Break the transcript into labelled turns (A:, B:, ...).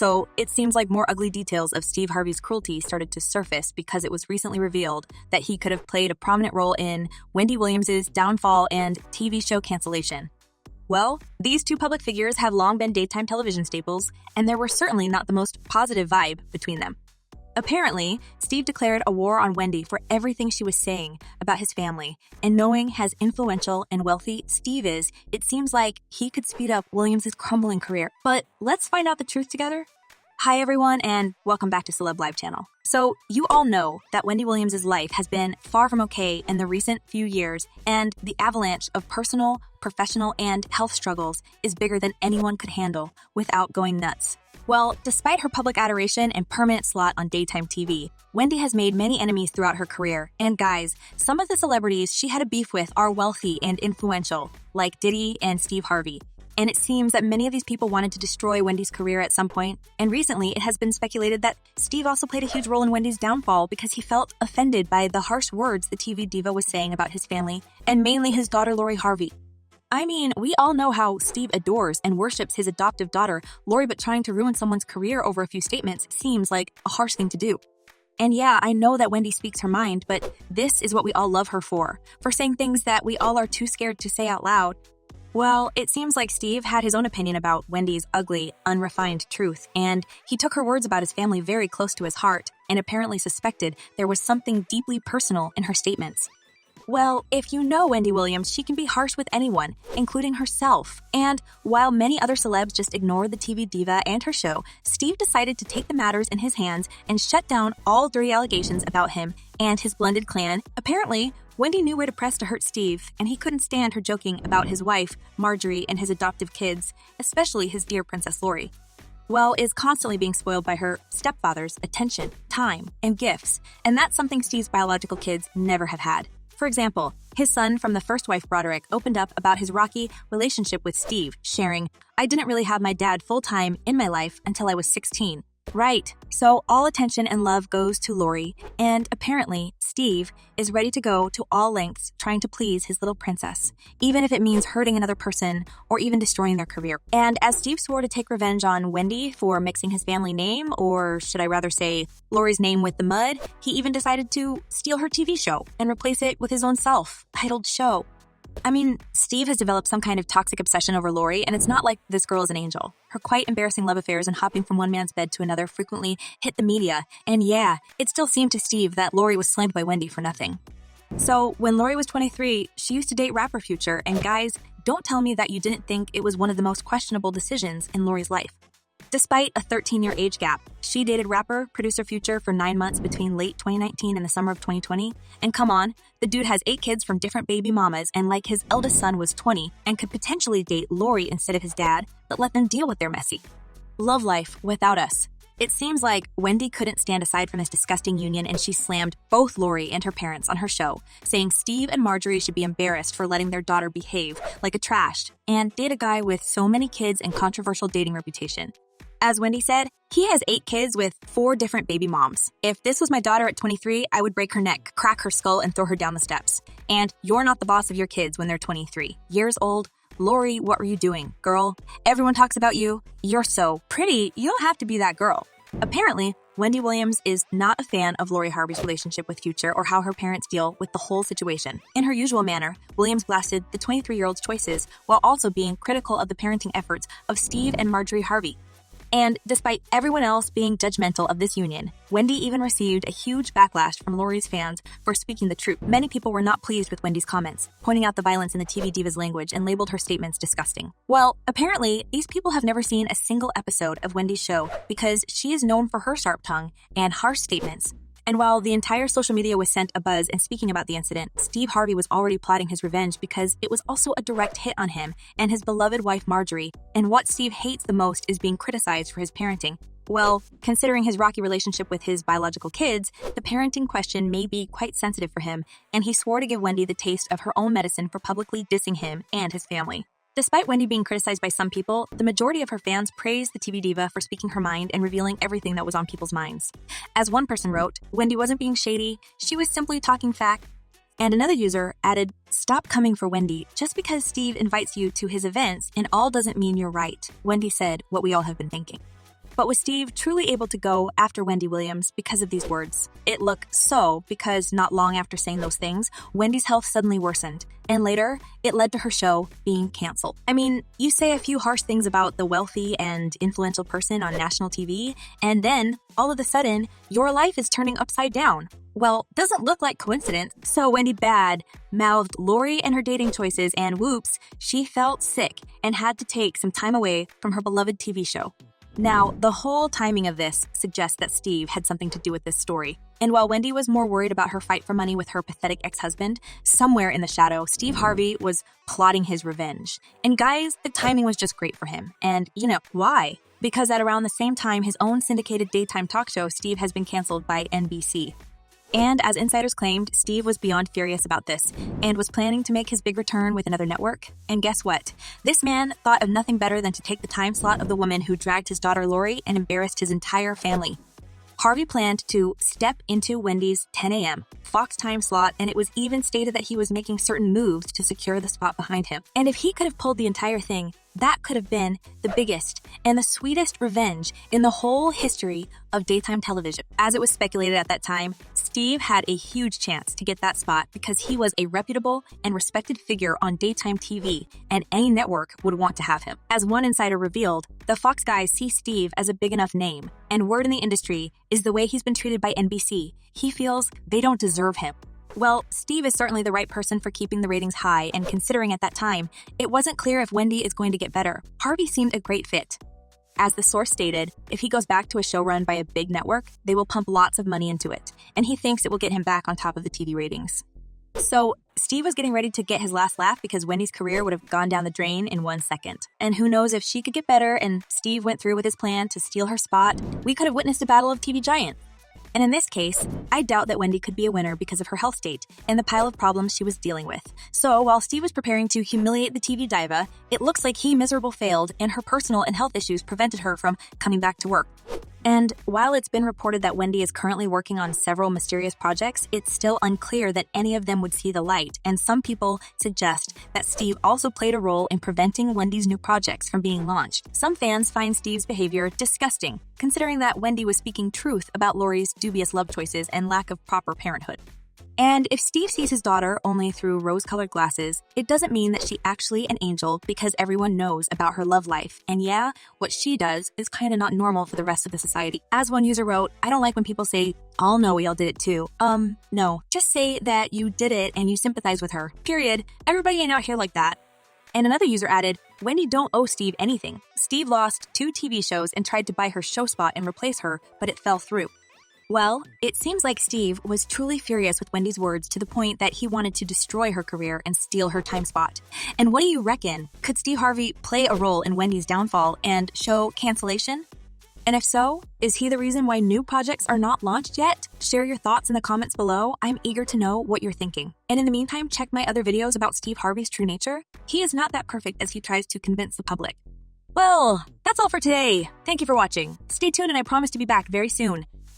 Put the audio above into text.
A: So it seems like more ugly details of Steve Harvey's cruelty started to surface because it was recently revealed that he could have played a prominent role in Wendy Williams' downfall and TV show cancellation. Well, these two public figures have long been daytime television staples, and there were certainly not the most positive vibe between them. Apparently, Steve declared a war on Wendy for everything she was saying about his family, and knowing as influential and wealthy Steve is, it seems like he could speed up Williams' crumbling career. But let's find out the truth together. Hi everyone, and welcome back to Celeb Live channel. So, you all know that Wendy Williams' life has been far from okay in the recent few years, and the avalanche of personal, professional, and health struggles is bigger than anyone could handle without going nuts. Well, despite her public adoration and permanent slot on daytime TV, Wendy has made many enemies throughout her career. And guys, some of the celebrities she had a beef with are wealthy and influential, like Diddy and Steve Harvey. And it seems that many of these people wanted to destroy Wendy's career at some point. And recently, it has been speculated that Steve also played a huge role in Wendy's downfall because he felt offended by the harsh words the TV diva was saying about his family, and mainly his daughter Lori Harvey. I mean, we all know how Steve adores and worships his adoptive daughter, Lori, but trying to ruin someone's career over a few statements seems like a harsh thing to do. And yeah, I know that Wendy speaks her mind, but this is what we all love her for saying things that we all are too scared to say out loud. Well, it seems like Steve had his own opinion about Wendy's ugly, unrefined truth, and he took her words about his family very close to his heart and apparently suspected there was something deeply personal in her statements. Well, if you know Wendy Williams, she can be harsh with anyone, including herself. And while many other celebs just ignored the TV diva and her show, Steve decided to take the matters in his hands and shut down all dirty allegations about him and his blended clan. Apparently, Wendy knew where to press to hurt Steve, and he couldn't stand her joking about his wife, Marjorie, and his adoptive kids, especially his dear Princess Lori. Well, is constantly being spoiled by her stepfather's attention, time, and gifts, and that's something Steve's biological kids never have had. For example, his son from the first wife, Broderick, opened up about his rocky relationship with Steve, sharing, "I didn't really have my dad full-time in my life until I was 16. Right, so all attention and love goes to Lori, and apparently, Steve is ready to go to all lengths trying to please his little princess, even if it means hurting another person or even destroying their career. And as Steve swore to take revenge on Wendy for mixing his family name, or should I rather say Lori's name with the mud, he even decided to steal her TV show and replace it with his own self-titled show. I mean, Steve has developed some kind of toxic obsession over Lori, and it's not like this girl is an angel. Her quite embarrassing love affairs and hopping from one man's bed to another frequently hit the media, and yeah, it still seemed to Steve that Lori was slammed by Wendy for nothing. So, when Lori was 23, she used to date rapper Future, and guys, don't tell me that you didn't think it was one of the most questionable decisions in Lori's life. Despite a 13-year age gap, she dated rapper, producer Future for 9 months between late 2019 and the summer of 2020. And come on, the dude has 8 kids from different baby mamas, and like his eldest son was 20 and could potentially date Lori instead of his dad, but let them deal with their messy love life without us. It seems like Wendy couldn't stand aside from this disgusting union, and she slammed both Lori and her parents on her show, saying Steve and Marjorie should be embarrassed for letting their daughter behave like a trash and date a guy with so many kids and controversial dating reputation. As Wendy said, he has 8 kids with 4 different baby moms. If this was my daughter at 23, I would break her neck, crack her skull, and throw her down the steps. And you're not the boss of your kids when they're 23 years old. Lori, what were you doing, girl? Everyone talks about you. You're so pretty, you don't have to be that girl. Apparently, Wendy Williams is not a fan of Lori Harvey's relationship with Future or how her parents deal with the whole situation. In her usual manner, Williams blasted the 23-year-old's choices while also being critical of the parenting efforts of Steve and Marjorie Harvey. And despite everyone else being judgmental of this union, Wendy even received a huge backlash from Lori's fans for speaking the truth. Many people were not pleased with Wendy's comments, pointing out the violence in the TV diva's language and labeled her statements disgusting. Well, apparently, these people have never seen a single episode of Wendy's show because she is known for her sharp tongue and harsh statements. And while the entire social media was sent abuzz and speaking about the incident, Steve Harvey was already plotting his revenge because it was also a direct hit on him and his beloved wife Marjorie, and what Steve hates the most is being criticized for his parenting. Well, considering his rocky relationship with his biological kids, the parenting question may be quite sensitive for him, and he swore to give Wendy the taste of her own medicine for publicly dissing him and his family. Despite Wendy being criticized by some people, the majority of her fans praised the TV diva for speaking her mind and revealing everything that was on people's minds. As one person wrote, Wendy wasn't being shady, she was simply talking fact. And another user added, "Stop coming for Wendy. Just because Steve invites you to his events and all doesn't mean you're right." Wendy said what we all have been thinking. But was Steve truly able to go after Wendy Williams because of these words? It looked so because not long after saying those things, Wendy's health suddenly worsened. And later, it led to her show being canceled. I mean, you say a few harsh things about the wealthy and influential person on national TV, and then, all of a sudden, your life is turning upside down. Well, doesn't look like coincidence. So Wendy Bad mouthed Lori and her dating choices, and whoops, she felt sick and had to take some time away from her beloved TV show. Now, the whole timing of this suggests that Steve had something to do with this story. And while Wendy was more worried about her fight for money with her pathetic ex-husband, somewhere in the shadow, Steve Harvey was plotting his revenge. And guys, the timing was just great for him. And you know, why? Because at around the same time, his own syndicated daytime talk show, Steve, has been canceled by NBC. And as insiders claimed, Steve was beyond furious about this and was planning to make his big return with another network. And guess what? This man thought of nothing better than to take the time slot of the woman who dragged his daughter Lori and embarrassed his entire family. Harvey planned to step into Wendy's 10 a.m. Fox time slot, and it was even stated that he was making certain moves to secure the spot behind him. And if he could have pulled the entire thing, that could have been the biggest and the sweetest revenge in the whole history of daytime television. As it was speculated at that time, Steve had a huge chance to get that spot because he was a reputable and respected figure on daytime TV, and any network would want to have him. As one insider revealed, the Fox guys see Steve as a big enough name, and word in the industry is the way he's been treated by NBC. He feels they don't deserve him. Well, Steve is certainly the right person for keeping the ratings high, and considering at that time, it wasn't clear if Wendy is going to get better. Harvey seemed a great fit. As the source stated, if he goes back to a show run by a big network, they will pump lots of money into it, and he thinks it will get him back on top of the TV ratings. So, Steve was getting ready to get his last laugh because Wendy's career would have gone down the drain in 1 second. And who knows, if she could get better and Steve went through with his plan to steal her spot, we could have witnessed a battle of TV giants. And in this case, I doubt that Wendy could be a winner because of her health state and the pile of problems she was dealing with. So while Steve was preparing to humiliate the TV diva, it looks like he miserable failed and her personal and health issues prevented her from coming back to work. And while it's been reported that Wendy is currently working on several mysterious projects, it's still unclear that any of them would see the light, and some people suggest that Steve also played a role in preventing Wendy's new projects from being launched. Some fans find Steve's behavior disgusting, considering that Wendy was speaking truth about Lori's dubious love choices and lack of proper parenthood. And if Steve sees his daughter only through rose-colored glasses, it doesn't mean that she's actually an angel because everyone knows about her love life. And yeah, what she does is kind of not normal for the rest of the society. As one user wrote, I don't like when people say, "I'll know we all did it too." No. Just say that you did it and you sympathize with her. Period. Everybody ain't out here like that. And another user added, Wendy don't owe Steve anything. Steve lost 2 TV shows and tried to buy her show spot and replace her, but it fell through. Well, it seems like Steve was truly furious with Wendy's words to the point that he wanted to destroy her career and steal her time spot. And what do you reckon? Could Steve Harvey play a role in Wendy's downfall and show cancellation? And if so, is he the reason why new projects are not launched yet? Share your thoughts in the comments below. I'm eager to know what you're thinking. And in the meantime, check my other videos about Steve Harvey's true nature. He is not that perfect as he tries to convince the public. Well, that's all for today. Thank you for watching. Stay tuned and I promise to be back very soon.